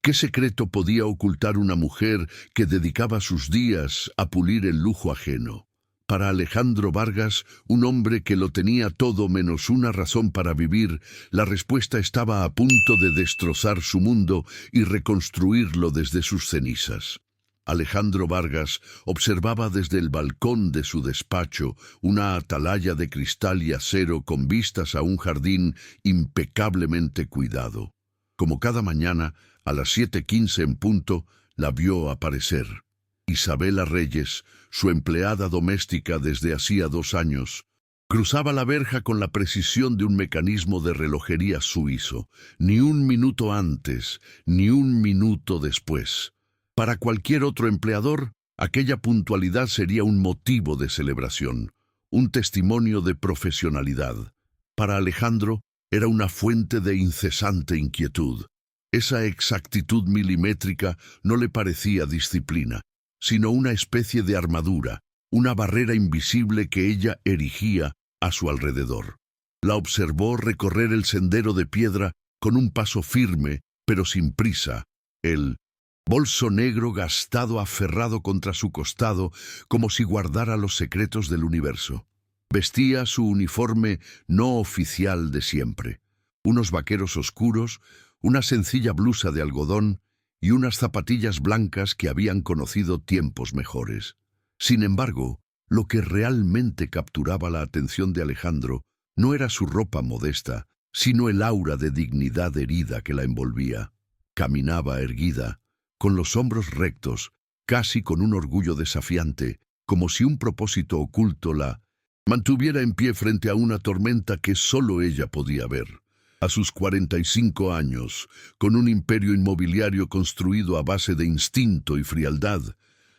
¿Qué secreto podía ocultar una mujer que dedicaba sus días a pulir el lujo ajeno? Para Alejandro Vargas, un hombre que lo tenía todo menos una razón para vivir, la respuesta estaba a punto de destrozar su mundo y reconstruirlo desde sus cenizas. Alejandro Vargas observaba desde el balcón de su despacho una atalaya de cristal y acero con vistas a un jardín impecablemente cuidado. Como cada mañana, a las 7:15 en punto, la vio aparecer. Isabela Reyes, su empleada doméstica desde hacía 2 años, cruzaba la verja con la precisión de un mecanismo de relojería suizo, ni un minuto antes, ni un minuto después. Para cualquier otro empleador, aquella puntualidad sería un motivo de celebración, un testimonio de profesionalidad. Para Alejandro, era una fuente de incesante inquietud. Esa exactitud milimétrica no le parecía disciplina, sino una especie de armadura, una barrera invisible que ella erigía a su alrededor. La observó recorrer el sendero de piedra con un paso firme, pero sin prisa, el bolso negro gastado aferrado contra su costado como si guardara los secretos del universo. Vestía su uniforme no oficial de siempre, unos vaqueros oscuros, una sencilla blusa de algodón y unas zapatillas blancas que habían conocido tiempos mejores. Sin embargo, lo que realmente capturaba la atención de Alejandro no era su ropa modesta, sino el aura de dignidad herida que la envolvía. Caminaba erguida, con los hombros rectos, casi con un orgullo desafiante, como si un propósito oculto la mantuviera en pie frente a una tormenta que solo ella podía ver. A sus 45 años, con un imperio inmobiliario construido a base de instinto y frialdad,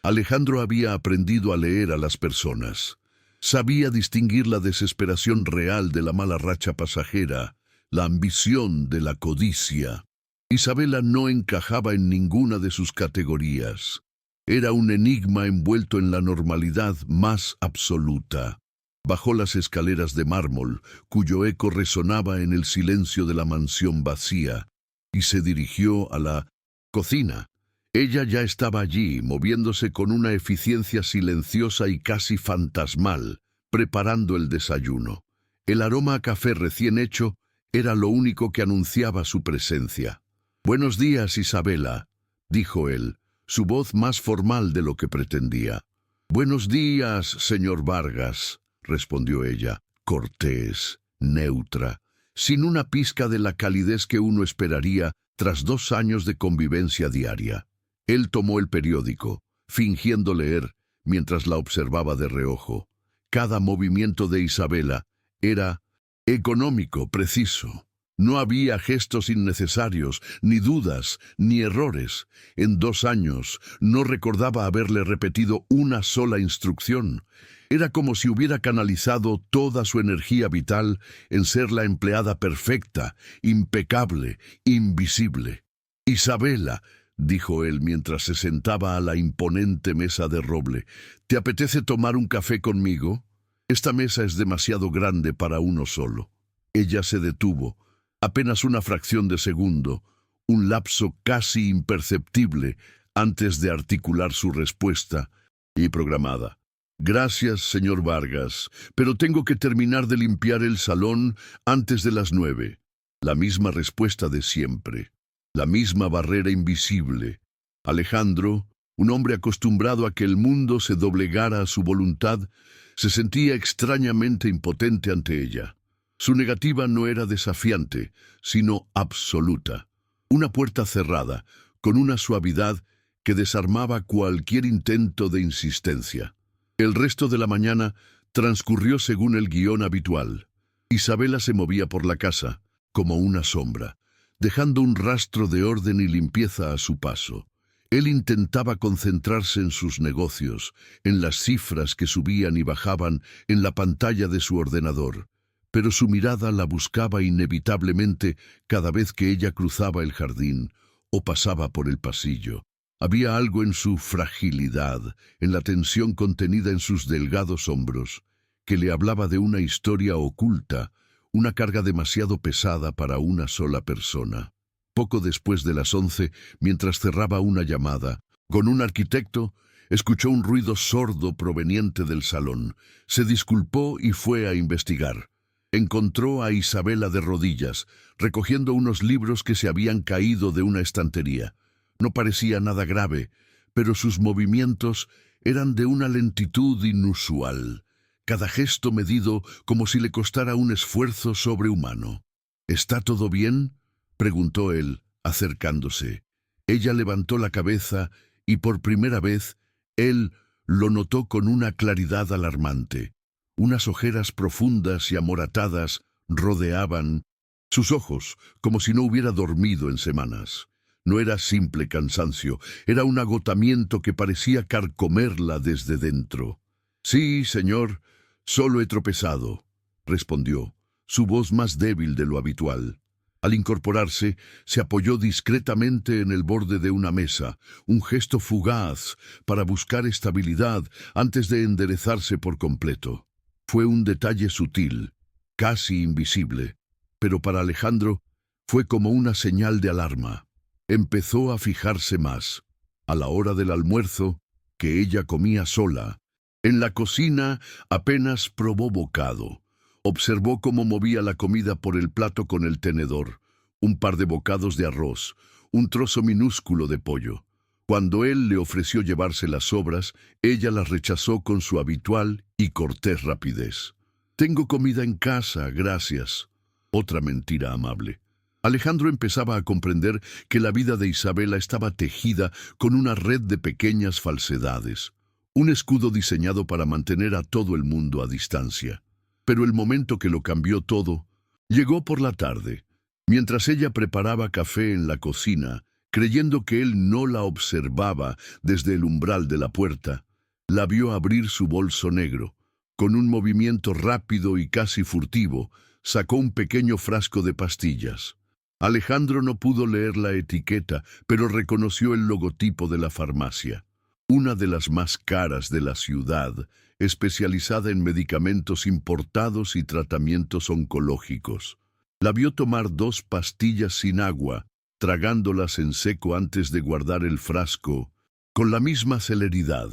Alejandro había aprendido a leer a las personas. Sabía distinguir la desesperación real de la mala racha pasajera, la ambición de la codicia. Isabela no encajaba en ninguna de sus categorías. Era un enigma envuelto en la normalidad más absoluta. Bajó las escaleras de mármol, cuyo eco resonaba en el silencio de la mansión vacía, y se dirigió a la cocina. Ella ya estaba allí, moviéndose con una eficiencia silenciosa y casi fantasmal, preparando el desayuno. El aroma a café recién hecho era lo único que anunciaba su presencia. «Buenos días, Isabela», dijo él, su voz más formal de lo que pretendía. «Buenos días, señor Vargas», respondió ella, cortés, neutra, sin una pizca de la calidez que uno esperaría tras 2 años de convivencia diaria. Él tomó el periódico, fingiendo leer, mientras la observaba de reojo. Cada movimiento de Isabela era económico, preciso. No había gestos innecesarios, ni dudas, ni errores. En 2 años no recordaba haberle repetido una sola instrucción. Era como si hubiera canalizado toda su energía vital en ser la empleada perfecta, impecable, invisible. «Isabela», dijo él mientras se sentaba a la imponente mesa de roble, «¿te apetece tomar un café conmigo? Esta mesa es demasiado grande para uno solo». Ella se detuvo, apenas una fracción de segundo, un lapso casi imperceptible antes de articular su respuesta, y programada. «Gracias, señor Vargas, pero tengo que terminar de limpiar el salón antes de las 9». La misma respuesta de siempre, la misma barrera invisible. Alejandro, un hombre acostumbrado a que el mundo se doblegara a su voluntad, se sentía extrañamente impotente ante ella. Su negativa no era desafiante, sino absoluta. Una puerta cerrada, con una suavidad que desarmaba cualquier intento de insistencia. El resto de la mañana transcurrió según el guión habitual. Isabela se movía por la casa, como una sombra, dejando un rastro de orden y limpieza a su paso. Él intentaba concentrarse en sus negocios, en las cifras que subían y bajaban en la pantalla de su ordenador, pero su mirada la buscaba inevitablemente cada vez que ella cruzaba el jardín o pasaba por el pasillo. Había algo en su fragilidad, en la tensión contenida en sus delgados hombros, que le hablaba de una historia oculta, una carga demasiado pesada para una sola persona. Poco después de las 11, mientras cerraba una llamada con un arquitecto, escuchó un ruido sordo proveniente del salón. Se disculpó y fue a investigar. Encontró a Isabela de rodillas, recogiendo unos libros que se habían caído de una estantería. No parecía nada grave, pero sus movimientos eran de una lentitud inusual, cada gesto medido como si le costara un esfuerzo sobrehumano. ¿Está todo bien?, preguntó él, acercándose. Ella levantó la cabeza y por primera vez él lo notó con una claridad alarmante. Unas ojeras profundas y amoratadas rodeaban sus ojos, como si no hubiera dormido en semanas. No era simple cansancio, era un agotamiento que parecía carcomerla desde dentro. «Sí, señor, solo he tropezado», respondió, su voz más débil de lo habitual. Al incorporarse, se apoyó discretamente en el borde de una mesa, un gesto fugaz para buscar estabilidad antes de enderezarse por completo. Fue un detalle sutil, casi invisible, pero para Alejandro fue como una señal de alarma. Empezó a fijarse más, a la hora del almuerzo, que ella comía sola. En la cocina apenas probó bocado. Observó cómo movía la comida por el plato con el tenedor, un par de bocados de arroz, un trozo minúsculo de pollo. Cuando él le ofreció llevarse las sobras, ella las rechazó con su habitual y cortés rapidez. «Tengo comida en casa, gracias». Otra mentira amable. Alejandro empezaba a comprender que la vida de Isabela estaba tejida con una red de pequeñas falsedades, un escudo diseñado para mantener a todo el mundo a distancia. Pero el momento que lo cambió todo llegó por la tarde, mientras ella preparaba café en la cocina, creyendo que él no la observaba desde el umbral de la puerta. La vio abrir su bolso negro. Con un movimiento rápido y casi furtivo, sacó un pequeño frasco de pastillas. Alejandro no pudo leer la etiqueta, pero reconoció el logotipo de la farmacia, una de las más caras de la ciudad, especializada en medicamentos importados y tratamientos oncológicos. La vio tomar 2 pastillas sin agua, tragándolas en seco antes de guardar el frasco, con la misma celeridad.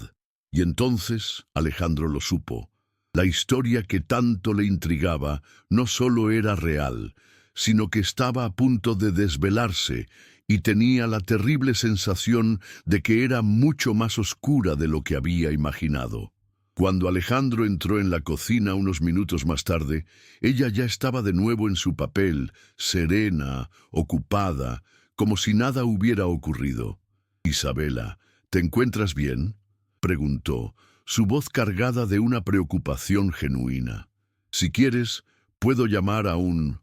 Y entonces Alejandro lo supo. La historia que tanto le intrigaba no solo era real, sino que estaba a punto de desvelarse, y tenía la terrible sensación de que era mucho más oscura de lo que había imaginado. Cuando Alejandro entró en la cocina unos minutos más tarde, ella ya estaba de nuevo en su papel, serena, ocupada, como si nada hubiera ocurrido. «Isabela, ¿te encuentras bien?», preguntó, su voz cargada de una preocupación genuina. «Si quieres, puedo llamar a un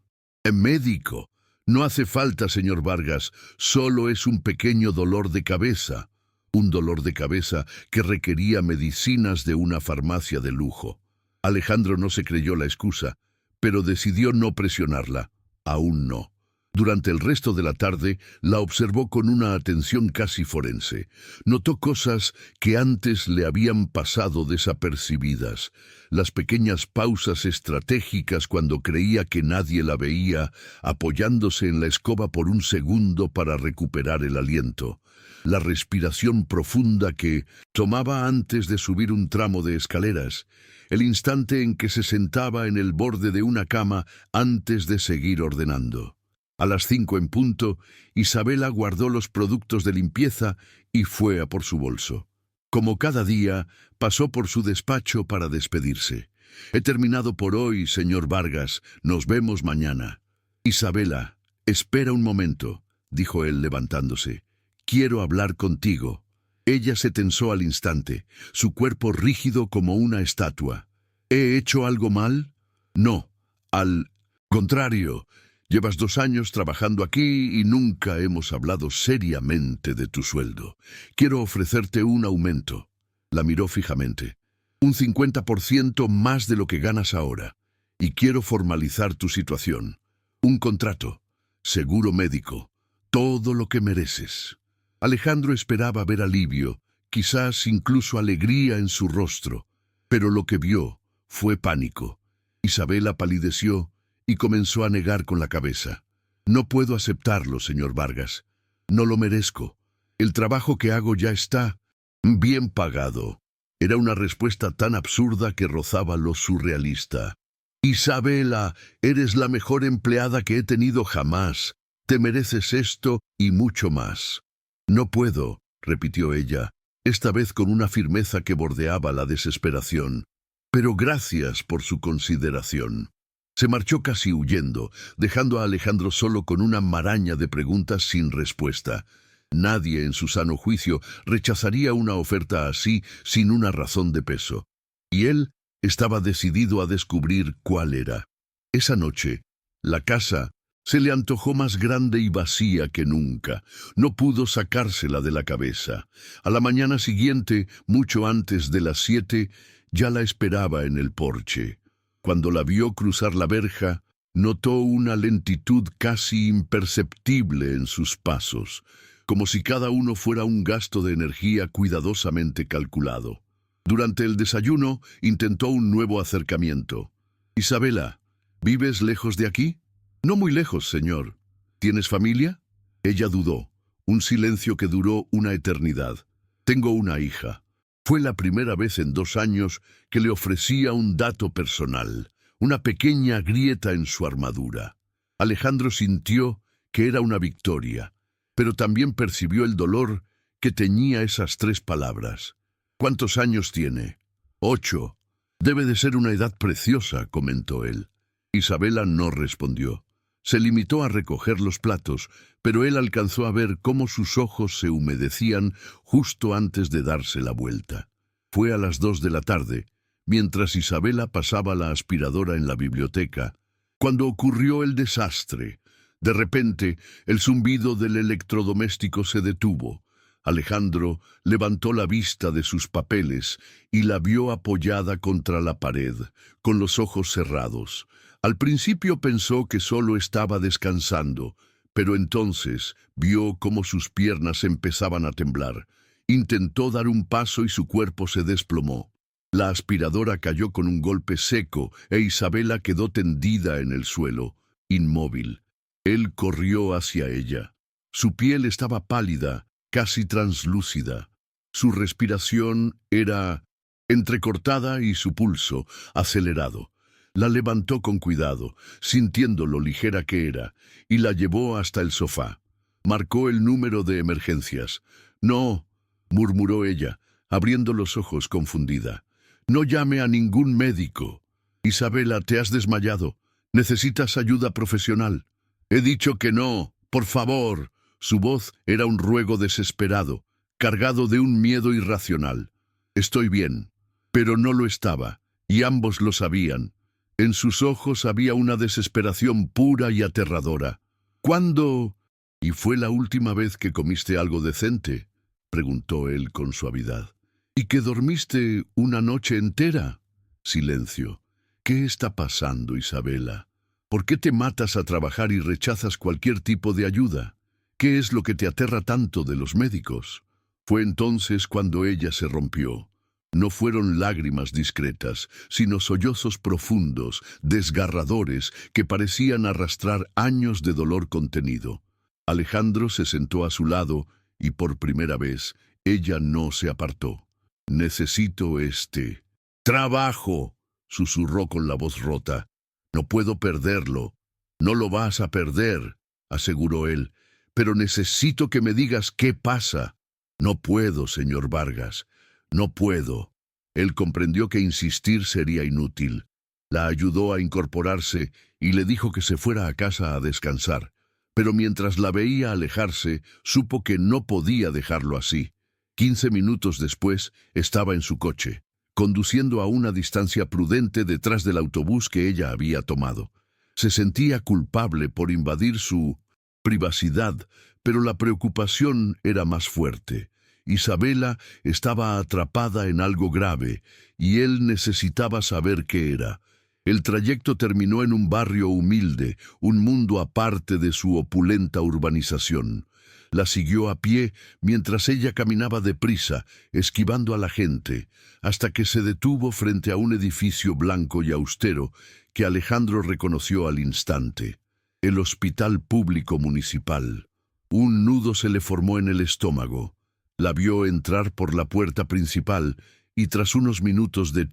médico». «No hace falta, señor Vargas, solo es un pequeño dolor de cabeza». Un dolor de cabeza que requería medicinas de una farmacia de lujo. Alejandro no se creyó la excusa, pero decidió no presionarla. Aún no. Durante el resto de la tarde la observó con una atención casi forense. Notó cosas que antes le habían pasado desapercibidas. Las pequeñas pausas estratégicas cuando creía que nadie la veía, apoyándose en la escoba por un segundo para recuperar el aliento. La respiración profunda que tomaba antes de subir un tramo de escaleras, el instante en que se sentaba en el borde de una cama antes de seguir ordenando. A las 5 en punto, Isabela guardó los productos de limpieza y fue a por su bolso. Como cada día, pasó por su despacho para despedirse. «He terminado por hoy, señor Vargas. Nos vemos mañana». «Isabela, espera un momento», dijo él levantándose. «Quiero hablar contigo». Ella se tensó al instante, su cuerpo rígido como una estatua. «¿He hecho algo mal?» «No, al contrario. Llevas 2 años trabajando aquí y nunca hemos hablado seriamente de tu sueldo. Quiero ofrecerte un aumento». La miró fijamente. «Un 50% más de lo que ganas ahora. Y quiero formalizar tu situación. Un contrato, seguro médico, todo lo que mereces». Alejandro esperaba ver alivio, quizás incluso alegría en su rostro, pero lo que vio fue pánico. Isabela palideció y comenzó a negar con la cabeza. No puedo aceptarlo, señor Vargas. No lo merezco. El trabajo que hago ya está bien pagado. Era una respuesta tan absurda que rozaba lo surrealista. Isabela, eres la mejor empleada que he tenido jamás. Te mereces esto y mucho más. No puedo, repitió ella, esta vez con una firmeza que bordeaba la desesperación. Pero gracias por su consideración. Se marchó casi huyendo, dejando a Alejandro solo con una maraña de preguntas sin respuesta. Nadie en su sano juicio rechazaría una oferta así sin una razón de peso. Y él estaba decidido a descubrir cuál era. Esa noche, la casa se le antojó más grande y vacía que nunca. No pudo sacársela de la cabeza. A la mañana siguiente, mucho antes de las 7, ya la esperaba en el porche. Cuando la vio cruzar la verja, notó una lentitud casi imperceptible en sus pasos, como si cada uno fuera un gasto de energía cuidadosamente calculado. Durante el desayuno, intentó un nuevo acercamiento. «Isabela, ¿vives lejos de aquí?» «No muy lejos, señor». «¿Tienes familia?» Ella dudó. Un silencio que duró una eternidad. «Tengo una hija». Fue la primera vez en 2 años que le ofrecía un dato personal, una pequeña grieta en su armadura. Alejandro sintió que era una victoria, pero también percibió el dolor que teñía esas 3 palabras. «¿Cuántos años tiene?» 8. «Debe de ser una edad preciosa», comentó él. Isabela no respondió. Se limitó a recoger los platos, pero él alcanzó a ver cómo sus ojos se humedecían justo antes de darse la vuelta. Fue a las 2 de la tarde, mientras Isabela pasaba la aspiradora en la biblioteca, cuando ocurrió el desastre. De repente, el zumbido del electrodoméstico se detuvo. Alejandro levantó la vista de sus papeles y la vio apoyada contra la pared, con los ojos cerrados. Al principio pensó que solo estaba descansando, pero entonces vio cómo sus piernas empezaban a temblar. Intentó dar un paso y su cuerpo se desplomó. La aspiradora cayó con un golpe seco e Isabela quedó tendida en el suelo, inmóvil. Él corrió hacia ella. Su piel estaba pálida, casi translúcida. Su respiración era entrecortada y su pulso acelerado. La levantó con cuidado, sintiendo lo ligera que era, y la llevó hasta el sofá. Marcó el número de emergencias. «No», murmuró ella, abriendo los ojos confundida. «No llame a ningún médico. Isabela, te has desmayado. Necesitas ayuda profesional». «He dicho que no, por favor». Su voz era un ruego desesperado, cargado de un miedo irracional. «Estoy bien». Pero no lo estaba, y ambos lo sabían. En sus ojos había una desesperación pura y aterradora. «¿Cuándo? ¿Y fue la última vez que comiste algo decente?», preguntó él con suavidad. «¿Y que dormiste una noche entera?» Silencio. «¿Qué está pasando, Isabela? ¿Por qué te matas a trabajar y rechazas cualquier tipo de ayuda? ¿Qué es lo que te aterra tanto de los médicos?» Fue entonces cuando ella se rompió. No fueron lágrimas discretas, sino sollozos profundos, desgarradores, que parecían arrastrar años de dolor contenido. Alejandro se sentó a su lado y por primera vez ella no se apartó. «Necesito este trabajo», susurró con la voz rota. «No puedo perderlo». «No lo vas a perder», aseguró él, «pero necesito que me digas qué pasa». «No puedo, señor Vargas. No puedo». Él comprendió que insistir sería inútil. La ayudó a incorporarse y le dijo que se fuera a casa a descansar. Pero mientras la veía alejarse, supo que no podía dejarlo así. 15 minutos después, estaba en su coche, conduciendo a una distancia prudente detrás del autobús que ella había tomado. Se sentía culpable por invadir su privacidad, pero la preocupación era más fuerte. Isabela estaba atrapada en algo grave, y él necesitaba saber qué era. El trayecto terminó en un barrio humilde, un mundo aparte de su opulenta urbanización. La siguió a pie mientras ella caminaba deprisa, esquivando a la gente, hasta que se detuvo frente a un edificio blanco y austero que Alejandro reconoció al instante. El hospital público municipal. Un nudo se le formó en el estómago. La vio entrar por la puerta principal y tras unos minutos de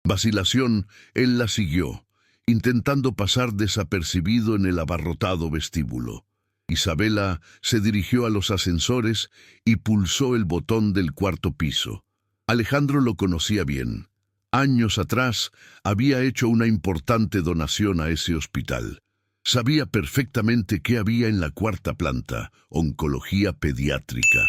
vacilación, él la siguió, intentando pasar desapercibido en el abarrotado vestíbulo. Isabela se dirigió a los ascensores y pulsó el botón del cuarto piso. Alejandro lo conocía bien. Años atrás había hecho una importante donación a ese hospital. Sabía perfectamente qué había en la cuarta planta, oncología pediátrica.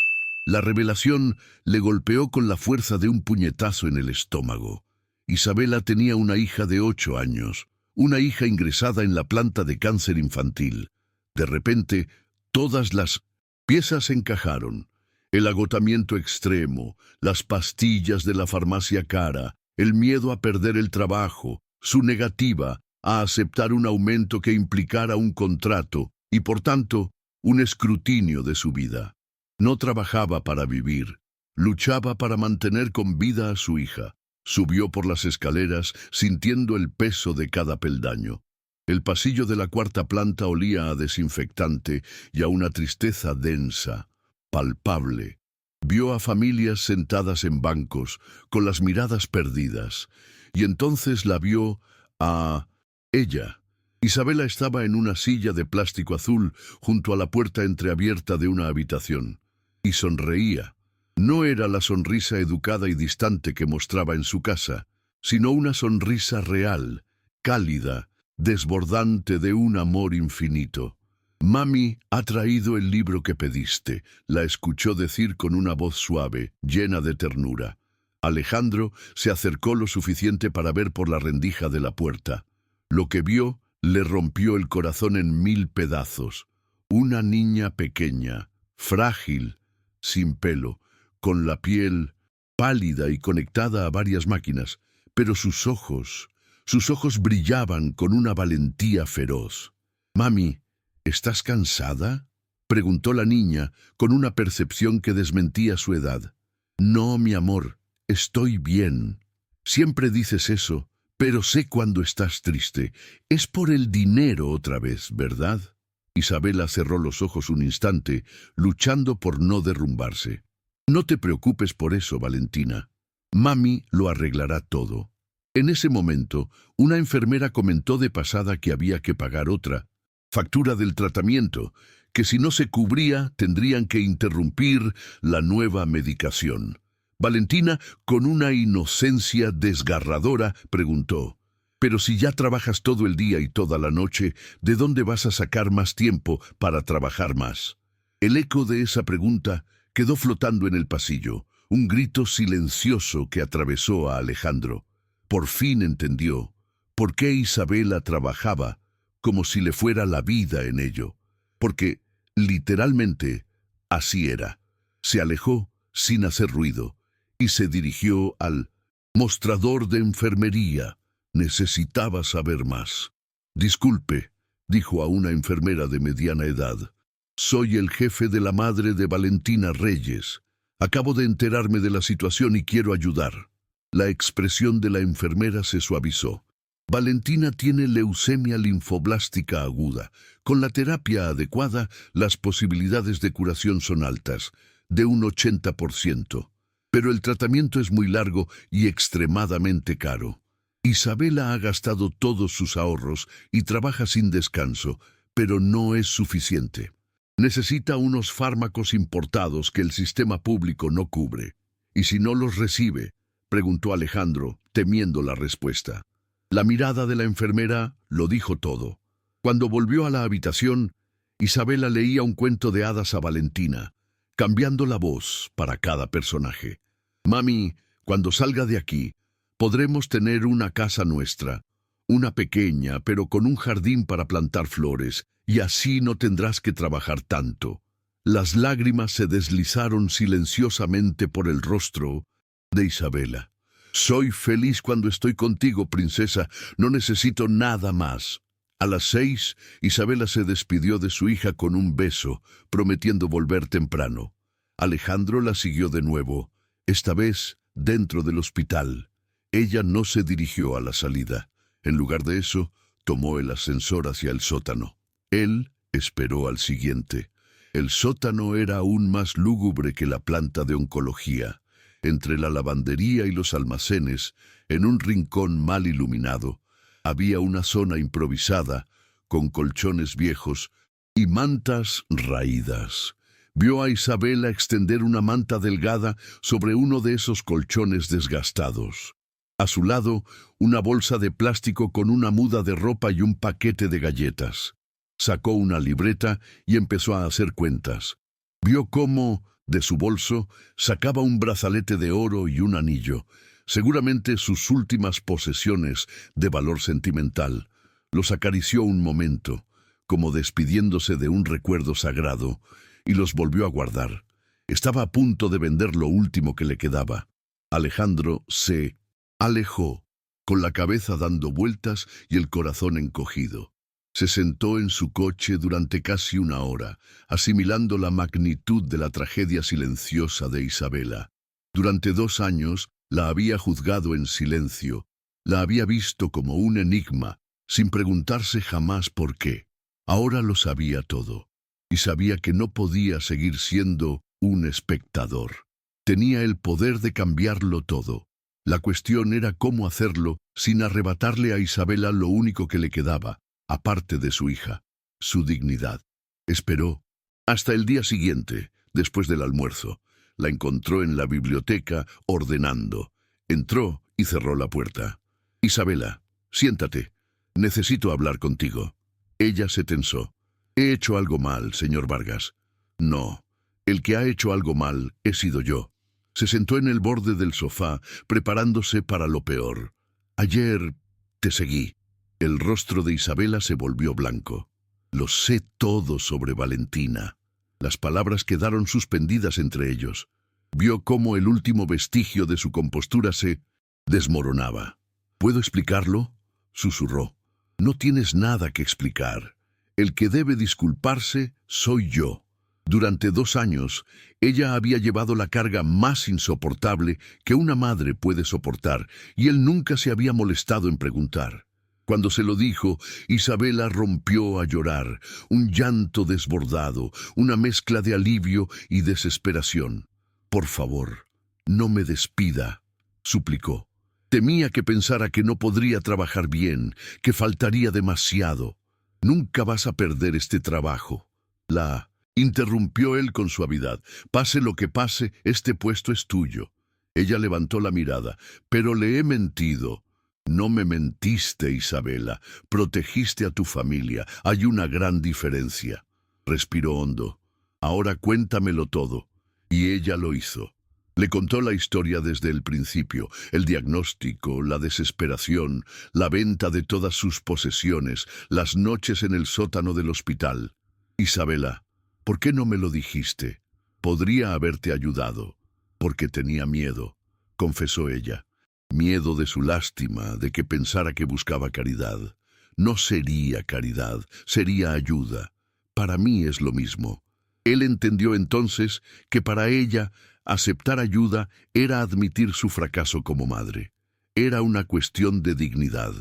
La revelación le golpeó con la fuerza de un puñetazo en el estómago. Isabela tenía una hija de 8 años, una hija ingresada en la planta de cáncer infantil. De repente, todas las piezas encajaron. El agotamiento extremo, las pastillas de la farmacia cara, el miedo a perder el trabajo, su negativa a aceptar un aumento que implicara un contrato y, por tanto, un escrutinio de su vida. No trabajaba para vivir, luchaba para mantener con vida a su hija. Subió por las escaleras sintiendo el peso de cada peldaño. El pasillo de la cuarta planta olía a desinfectante y a una tristeza densa, palpable. Vio a familias sentadas en bancos, con las miradas perdidas, y entonces la vio a ella. Isabela estaba en una silla de plástico azul junto a la puerta entreabierta de una habitación, y sonreía. No era la sonrisa educada y distante que mostraba en su casa, sino una sonrisa real, cálida, desbordante de un amor infinito. «Mami ha traído el libro que pediste», la escuchó decir con una voz suave, llena de ternura. Alejandro se acercó lo suficiente para ver por la rendija de la puerta. Lo que vio le rompió el corazón en 1000 pedazos. Una niña pequeña, frágil, sin pelo, con la piel pálida y conectada a varias máquinas, pero sus ojos brillaban con una valentía feroz. «Mami, ¿estás cansada?», preguntó la niña con una percepción que desmentía su edad. «No, mi amor, estoy bien. Siempre dices eso, pero sé cuando estás triste. Es por el dinero otra vez, ¿verdad?». Isabela cerró los ojos un instante, luchando por no derrumbarse. «No te preocupes por eso, Valentina. Mami lo arreglará todo». En ese momento, una enfermera comentó de pasada que había que pagar otra factura del tratamiento, que si no se cubría tendrían que interrumpir la nueva medicación. Valentina, con una inocencia desgarradora, preguntó: «Pero si ya trabajas todo el día y toda la noche, ¿de dónde vas a sacar más tiempo para trabajar más?». El eco de esa pregunta quedó flotando en el pasillo, un grito silencioso que atravesó a Alejandro. Por fin entendió por qué Isabela trabajaba como si le fuera la vida en ello, porque, literalmente, así era. Se alejó sin hacer ruido y se dirigió al mostrador de enfermería. Necesitaba saber más. «Disculpe», dijo a una enfermera de mediana edad. «Soy el jefe de la madre de Valentina Reyes. Acabo de enterarme de la situación y quiero ayudar». La expresión de la enfermera se suavizó. «Valentina tiene leucemia linfoblástica aguda. Con la terapia adecuada, las posibilidades de curación son altas, de un 80%. Pero el tratamiento es muy largo y extremadamente caro. Isabela ha gastado todos sus ahorros y trabaja sin descanso, pero no es suficiente. Necesita unos fármacos importados que el sistema público no cubre. ¿Y si no los recibe?», preguntó Alejandro, temiendo la respuesta. La mirada de la enfermera lo dijo todo. Cuando volvió a la habitación, Isabela leía un cuento de hadas a Valentina, cambiando la voz para cada personaje. «Mami, cuando salga de aquí, podremos tener una casa nuestra, una pequeña, pero con un jardín para plantar flores, y así no tendrás que trabajar tanto». Las lágrimas se deslizaron silenciosamente por el rostro de Isabela. «Soy feliz cuando estoy contigo, princesa. No necesito nada más». A las 6, Isabela se despidió de su hija con un beso, prometiendo volver temprano. Alejandro la siguió de nuevo, esta vez dentro del hospital. Ella no se dirigió a la salida. En lugar de eso, Tomó el ascensor hacia el sótano. Él esperó al siguiente. El sótano era aún más lúgubre que la planta de oncología. Entre la lavandería y los almacenes, en un rincón mal iluminado, había una zona improvisada, con colchones viejos y mantas raídas. Vio a Isabela extender una manta delgada sobre uno de esos colchones desgastados. A su lado, una bolsa de plástico con una muda de ropa y un paquete de galletas. Sacó una libreta y empezó a hacer cuentas. Vio cómo, de su bolso, sacaba un brazalete de oro y un anillo, seguramente sus últimas posesiones de valor sentimental. Los acarició un momento, como despidiéndose de un recuerdo sagrado, y los volvió a guardar. Estaba a punto de vender lo último que le quedaba. Alejandro se alejó, con la cabeza dando vueltas y el corazón encogido. Se sentó en su coche durante casi una hora, asimilando la magnitud de la tragedia silenciosa de Isabela. Durante 2 años la había juzgado en silencio, la había visto como un enigma, sin preguntarse jamás por qué. Ahora lo sabía todo, y sabía que no podía seguir siendo un espectador. Tenía el poder de cambiarlo todo. La cuestión era cómo hacerlo sin arrebatarle a Isabela lo único que le quedaba, aparte de su hija, su dignidad. Esperó hasta el día siguiente, después del almuerzo. La encontró en la biblioteca ordenando. Entró y cerró la puerta. «Isabela, siéntate. Necesito hablar contigo». Ella se tensó. «He hecho algo mal, señor Vargas». «No, el que ha hecho algo mal he sido yo». Se sentó en el borde del sofá, preparándose para lo peor. «Ayer te seguí». El rostro de Isabela se volvió blanco. «Lo sé todo sobre Valentina». Las palabras quedaron suspendidas entre ellos. Vio cómo el último vestigio de su compostura se desmoronaba. «¿Puedo explicarlo?», susurró. «No tienes nada que explicar. El que debe disculparse soy yo». Durante 2 años, ella había llevado la carga más insoportable que una madre puede soportar, y él nunca se había molestado en preguntar. Cuando se lo dijo, Isabela rompió a llorar, un llanto desbordado, una mezcla de alivio y desesperación. «Por favor, no me despida», suplicó. Temía que pensara que no podría trabajar bien, que faltaría demasiado. «Nunca vas a perder este trabajo». La interrumpió él con suavidad. «Pase lo que pase, este puesto es tuyo». Ella levantó la mirada. «Pero le he mentido». «No me mentiste, Isabela. Protegiste a tu familia. Hay una gran diferencia». Respiró hondo. «Ahora cuéntamelo todo». Y ella lo hizo. Le contó la historia desde el principio, el diagnóstico, la desesperación, la venta de todas sus posesiones, las noches en el sótano del hospital. «Isabela, ¿por qué no me lo dijiste? Podría haberte ayudado». «Porque tenía miedo», confesó ella. Miedo de su lástima, de que pensara que buscaba caridad. No sería caridad, sería ayuda. Para mí es lo mismo. Él entendió entonces que para ella aceptar ayuda era admitir su fracaso como madre. Era una cuestión de dignidad.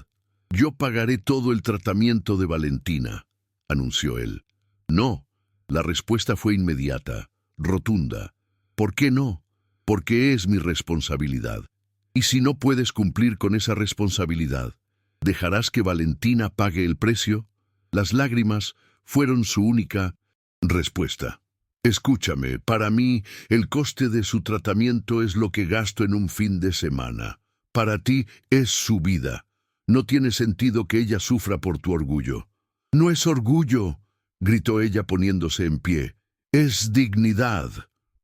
«Yo pagaré todo el tratamiento de Valentina», anunció él. «No». La respuesta fue inmediata, rotunda. «¿Por qué no?» «Porque es mi responsabilidad». «¿Y si no puedes cumplir con esa responsabilidad, dejarás que Valentina pague el precio?» Las lágrimas fueron su única respuesta. «Escúchame, para mí el coste de su tratamiento es lo que gasto en un fin de semana. Para ti es su vida. No tiene sentido que ella sufra por tu orgullo». «No es orgullo», gritó ella poniéndose en pie. «Es dignidad».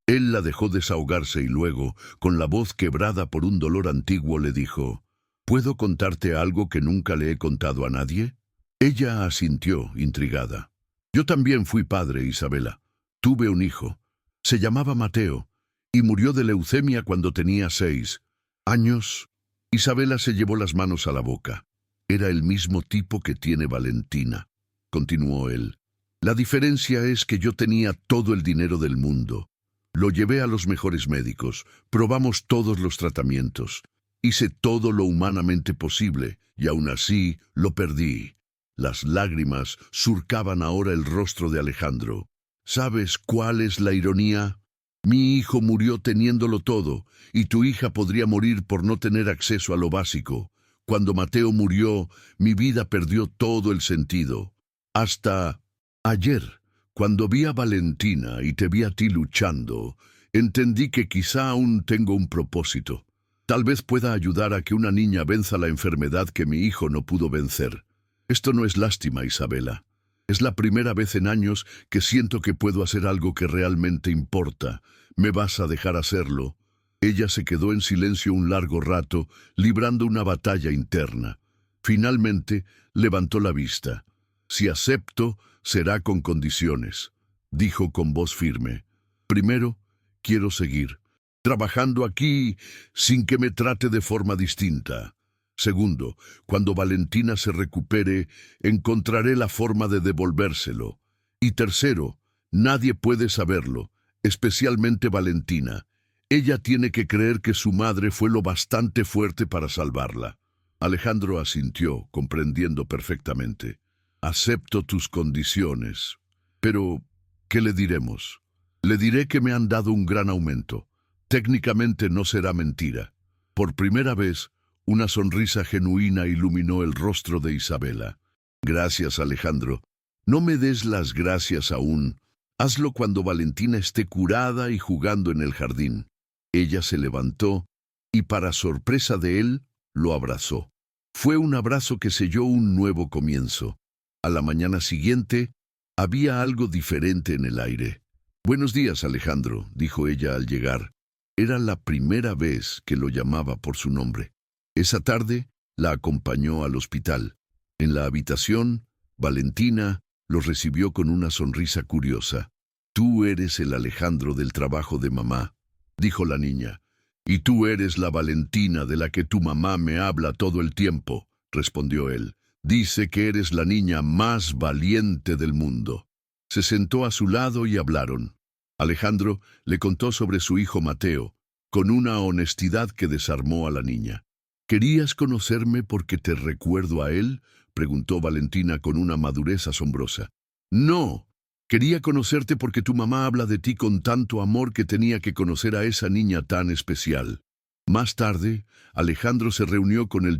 Él la dejó desahogarse y luego, con la voz quebrada por un dolor antiguo, le dijo: «¿Puedo contarte algo que nunca le he contado a nadie?» Ella asintió, intrigada. «Yo también fui padre, Isabela. Tuve un hijo. Se llamaba Mateo, y murió de leucemia cuando tenía 6 años». Isabela se llevó las manos a la boca. «Era el mismo tipo que tiene Valentina», continuó él. «La diferencia es que yo tenía todo el dinero del mundo. Lo llevé a los mejores médicos, probamos todos los tratamientos, hice todo lo humanamente posible, y aún así lo perdí. Las lágrimas surcaban ahora el rostro de Alejandro. ¿Sabes cuál es la ironía? Mi hijo murió teniéndolo todo, y tu hija podría morir por no tener acceso a lo básico. Cuando Mateo murió, mi vida perdió todo el sentido. Hasta ayer, cuando vi a Valentina y te vi a ti luchando, entendí que quizá aún tengo un propósito. Tal vez pueda ayudar a que una niña venza la enfermedad que mi hijo no pudo vencer. Esto no es lástima, Isabela. Es la primera vez en años que siento que puedo hacer algo que realmente importa. ¿Me vas a dejar hacerlo? Ella se quedó en silencio un largo rato, librando una batalla interna. Finalmente, levantó la vista. Si acepto, será con condiciones, dijo con voz firme. Primero, quiero seguir trabajando aquí sin que me trate de forma distinta. Segundo, cuando Valentina se recupere, encontraré la forma de devolvérselo. Y tercero, nadie puede saberlo, especialmente Valentina. Ella tiene que creer que su madre fue lo bastante fuerte para salvarla. Alejandro asintió, comprendiendo perfectamente. Acepto tus condiciones. Pero, ¿qué le diremos? Le diré que me han dado un gran aumento. Técnicamente no será mentira. Por primera vez, una sonrisa genuina iluminó el rostro de Isabela. Gracias, Alejandro. No me des las gracias aún. Hazlo cuando Valentina esté curada y jugando en el jardín. Ella se levantó y, para sorpresa de él, lo abrazó. Fue un abrazo que selló un nuevo comienzo. A la mañana siguiente, había algo diferente en el aire. Buenos días, Alejandro, dijo ella al llegar. Era la primera vez que lo llamaba por su nombre. Esa tarde la acompañó al hospital. En la habitación, Valentina lo recibió con una sonrisa curiosa. Tú eres el Alejandro del trabajo de mamá, dijo la niña. Y tú eres la Valentina de la que tu mamá me habla todo el tiempo, respondió él. Dice que eres la niña más valiente del mundo. Se sentó a su lado y hablaron. Alejandro le contó sobre su hijo Mateo, con una honestidad que desarmó a la niña. ¿Querías conocerme porque te recuerdo a él?, preguntó Valentina con una madurez asombrosa. No, quería conocerte porque tu mamá habla de ti con tanto amor que tenía que conocer a esa niña tan especial. Más tarde, Alejandro se reunió con el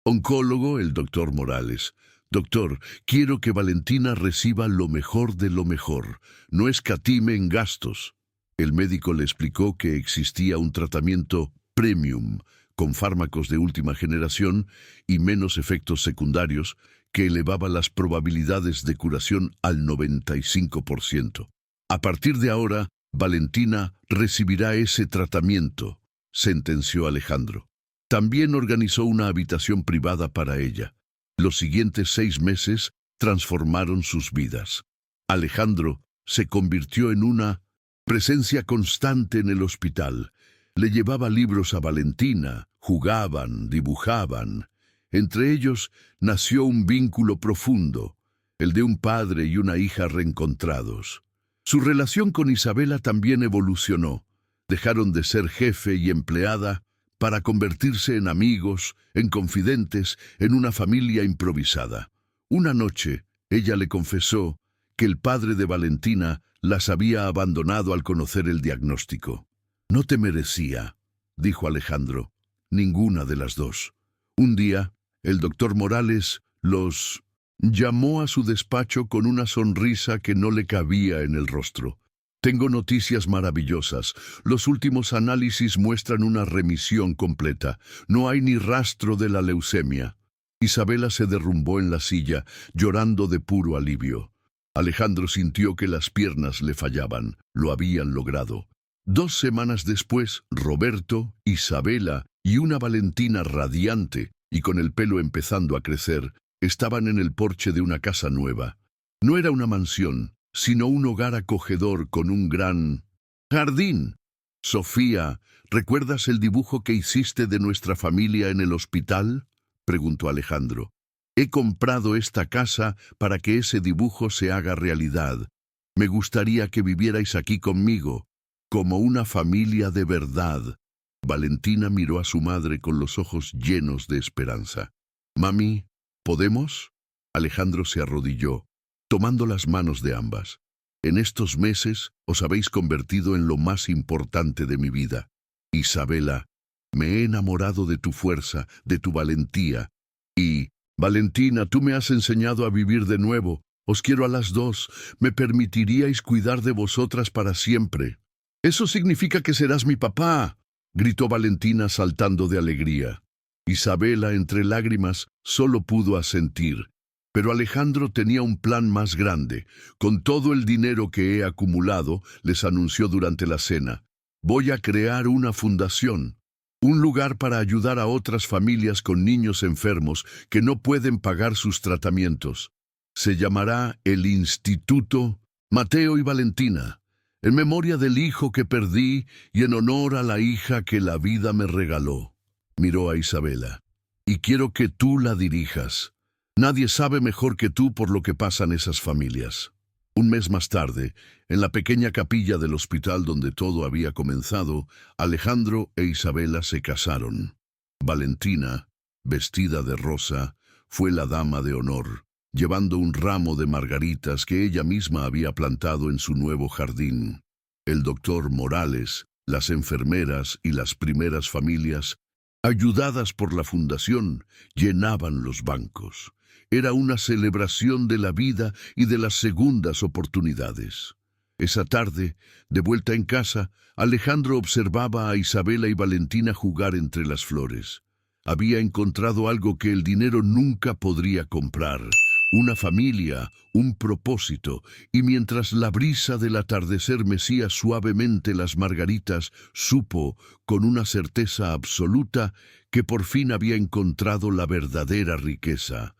oncólogo, el doctor Morales. Doctor, quiero que Valentina reciba lo mejor de lo mejor. No escatime en gastos. El médico le explicó que existía un tratamiento premium, con fármacos de última generación y menos efectos secundarios, que elevaba las probabilidades de curación al 95%. A partir de ahora, Valentina recibirá ese tratamiento, sentenció Alejandro. También organizó una habitación privada para ella. Los siguientes 6 meses transformaron sus vidas. Alejandro se convirtió en una presencia constante en el hospital. Le llevaba libros a Valentina, jugaban, dibujaban. Entre ellos nació un vínculo profundo, el de un padre y una hija reencontrados. Su relación con Isabela también evolucionó. Dejaron de ser jefe y empleada para convertirse en amigos, en confidentes, en una familia improvisada. Una noche, ella le confesó que el padre de Valentina las había abandonado al conocer el diagnóstico. No te merecía, dijo Alejandro, ninguna de las dos. Un día, el doctor Morales los llamó a su despacho con una sonrisa que no le cabía en el rostro. Tengo noticias maravillosas. Los últimos análisis muestran una remisión completa. No hay ni rastro de la leucemia. Isabela se derrumbó en la silla, llorando de puro alivio. Alejandro sintió que las piernas le fallaban. Lo habían logrado. 2 semanas después, Roberto, Isabela y una Valentina radiante y con el pelo empezando a crecer, estaban en el porche de una casa nueva. No era una mansión, sino un hogar acogedor con un gran jardín. Sofía, ¿recuerdas el dibujo que hiciste de nuestra familia en el hospital?, preguntó Alejandro. He comprado esta casa para que ese dibujo se haga realidad. Me gustaría que vivierais aquí conmigo, como una familia de verdad. Valentina miró a su madre con los ojos llenos de esperanza. Mami, ¿podemos? Alejandro se arrodilló, tomando las manos de ambas. En estos meses os habéis convertido en lo más importante de mi vida. Isabela, me he enamorado de tu fuerza, de tu valentía. Y, Valentina, tú me has enseñado a vivir de nuevo. Os quiero a las dos. ¿Me permitiríais cuidar de vosotras para siempre? Eso significa que serás mi papá, gritó Valentina saltando de alegría. Isabela, entre lágrimas, solo pudo asentir. Pero Alejandro tenía un plan más grande. Con todo el dinero que he acumulado, les anunció durante la cena, voy a crear una fundación, un lugar para ayudar a otras familias con niños enfermos que no pueden pagar sus tratamientos. Se llamará el Instituto Mateo y Valentina, en memoria del hijo que perdí y en honor a la hija que la vida me regaló. Miró a Isabela. Y quiero que tú la dirijas. Nadie sabe mejor que tú por lo que pasan esas familias. Un mes más tarde, en la pequeña capilla del hospital donde todo había comenzado, Alejandro e Isabela se casaron. Valentina, vestida de rosa, fue la dama de honor, llevando un ramo de margaritas que ella misma había plantado en su nuevo jardín. El doctor Morales, las enfermeras y las primeras familias, ayudadas por la fundación, llenaban los bancos. Era una celebración de la vida y de las segundas oportunidades. Esa tarde, de vuelta en casa, Alejandro observaba a Isabela y Valentina jugar entre las flores. Había encontrado algo que el dinero nunca podría comprar: una familia, un propósito, y mientras la brisa del atardecer mecía suavemente las margaritas, supo, con una certeza absoluta, que por fin había encontrado la verdadera riqueza.